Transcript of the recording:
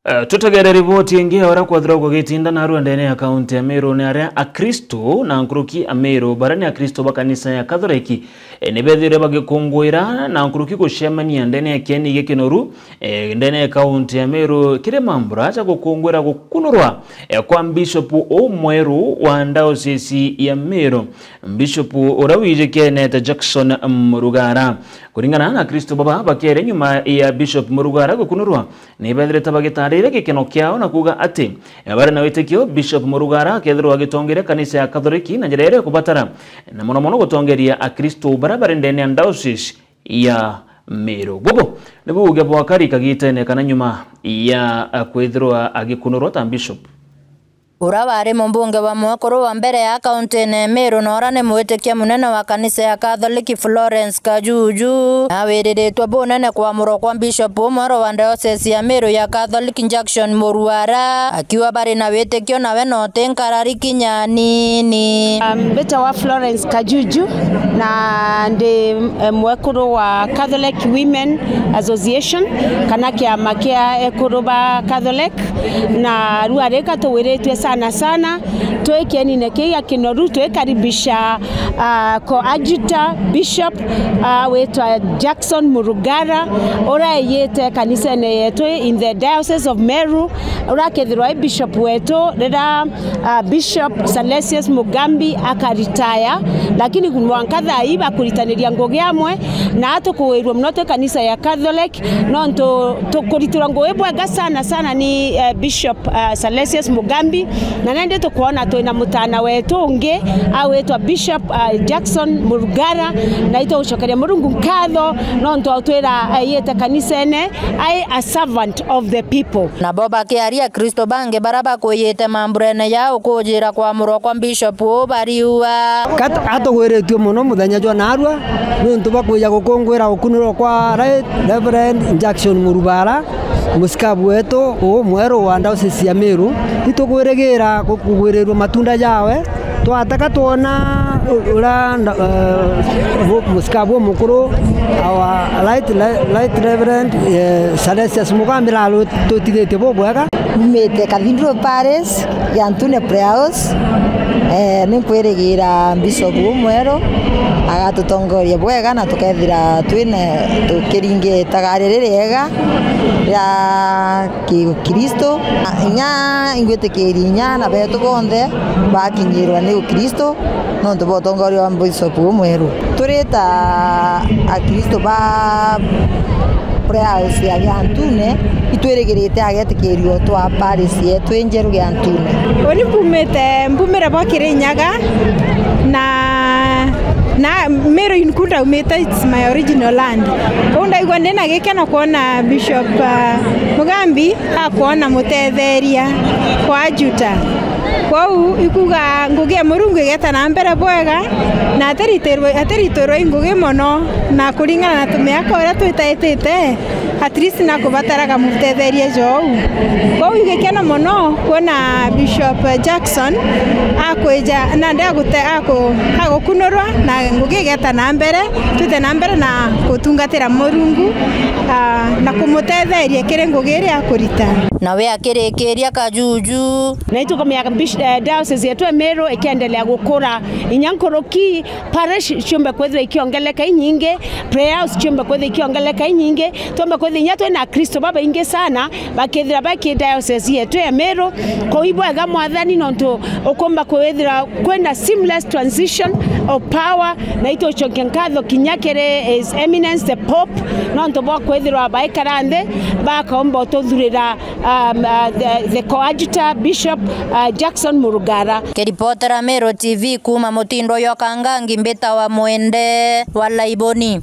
Tutagera ripoti ingia ora kwa drogo gitinda na ruwa ndene ya kaunti ya Meru ni area akristo na nkuruki a Meru barani akristo ba kanisa ya Katholiki nibethire bagikungwira na nkuruki gucemania ndene ya kieni gikinoru ndene ya kaunti ya Meru kire mambura cha gukungwira gukunurwa kwa bishop omweru wa diocese ya Meru bishop orawije Kenneth Jackson Murugara kuringana na Kristo baba bakere nyuma ya bishop Murugara gukunurwa nibethire tabagita rire gikeno kiao na kuga ati bare na witekio bishop Murugara kethirwa gitongere kanisa ya Katholiki na njere kubatara na mono gutongeria akristo barabara ndene ya diocese ya Meru bobo nibu ugebo wakari kagitene kana nyuma ya kwethirwa agikunurwa ta bishop Urabari mbunge wa mwakuru wa mbere ya kaunti ya Meru na orane mwetekia munene wa kanisa ya Katholiki Florence Kajuju na wiriritwe bunene kwa muro kwa bishop umaro wa diocese ya Meru ya Catholic Jackson Murugara akiwa bari na wetekio na wenote nkarari kinyanini Beta wa Florence Kajuju na ndi mwekuru wa Catholic Women Association kana kia makia ekuru ba Catholic na ruareka tuwiritwe sana tuekieni neke ya kinoru tuekaribisha coadjutor bishop wetwa Jackson Murugara ora yete kanisa yetu in the diocese of Meru ora kethirwa bishop wetu reda bishop Salesius Mugambi akaritaya lakini kumwankatha iba kuritaniria ngoge amwe na atukuirwo mnote kanisa ya Catholic nonto tukuritura ngoebwa sana ni bishop Salesius Mugambi na nende tukuona tuina mutana wetu unge awetwa bishop Jackson Murugara na ito ushokeria murungu nkatho nonto atwira yete kanisa ene a servant of the people na boba kiaria Kristo bange baraba koyete mamburene ya ukujira kwa muro kwa bishop obariwa ato gweretwe muno muthenya jwa narua nonto bakuya gukungwira gukunurwa kwa Reverend Jackson Murugara musikabu wetu omweru wa diocese ya Meru itugwiregira kugwirirwa matunda yawe twataka tuona ura musikabu mukuru our right Reverend Salesius Mugambi lalo tutithite bobwega mete Cathedral Parish ya Antune Preaus nikwirigira bishop umweru agatutongoria bwega na tukethira twine tukiringe tagarerega ya Kristo nya ingwetekerinya na betu bonde bakinyirwa ni Kristo no tubotongoria wa bishop umweru tureta a Kristo ba Preaus ya Antune itweregerete agetekerio twa Paris yetu enjeru ya Antune oni mbumera bakirinyaga na Meru inkunda umeta it's my original land kunda igwa ndena gekena kuona bishop Mugambi akuona mutetheria kwa ajuta kwau ikuga nguge murungu geta na mbere bwega na ateriterwo nguge mono na kuringana na tumeaka ora twitaitite at least na kubataraga mutetheria jo kwau igekena mono kuona bishop Jackson akweja na ndagute agokunurwa na nguge geta na mbere twite na mbere na kutungatira murungu na kumutetheria kire nguge ri akurita nawe akirekeria Kajuju na itukomia diocese yetu ya Meru ikiendelea gukura inyankoroki parish chumbe kwethira ikiongeleka inyinge prayers chumbe kwethira ikiongeleka inyinge tombe kwethira nyatwe na Kristo baba inge sana bakethira baki diocese yetu ya Meru koibwega mwathani nonto okomba kwethira kwenda seamless transition of power na ito chokenkatho kinyakere his eminence the pope nonto bwa kwethira baikarande bakaomba tothurira the coadjutor bishop Jackson Murugara. Keripotera Meru TV kuma Mutindo Yokangangi mbeta wa Mwende wala Iboni.